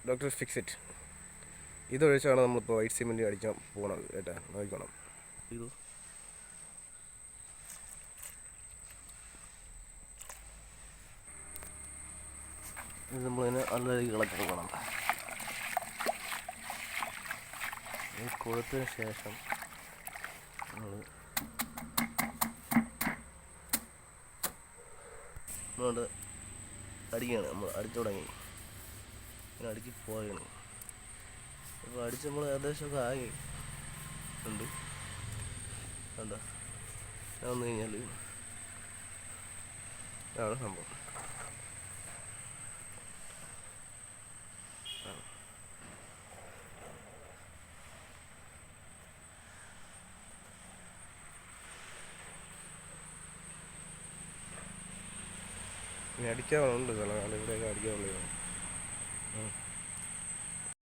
Doctor fix it. ഇതൊഴിച്ചാണ് നമ്മളിപ്പോൾ white cement അടിക്കാൻ പോകണത് കേട്ടാ, നോക്കണം. ഇത് നമ്മളിതിനെ നല്ല രീതിയിൽ ഇളക്കി കൊടുക്കണം. ഇത് കൊടുത്തതിന് ശേഷം നമ്മളോട് അടിക്കുകയാണ്. നമ്മൾ അടിച്ചു തുടങ്ങി, ഇങ്ങനെ അടുക്കി പോവുകയാണ്. അപ്പോൾ അടിച്ച് നമ്മൾ ഏകദേശമൊക്കെ ആയി ഉണ്ട്. കണ്ടോ, ഞാൻ വന്നു കഴിഞ്ഞാൽ ഇതാണ് സംഭവം. ഇനി അടിക്കാനുണ്ട്, കാരണം ഇവിടെയൊക്കെ അടിക്കാനുള്ളതാണ്.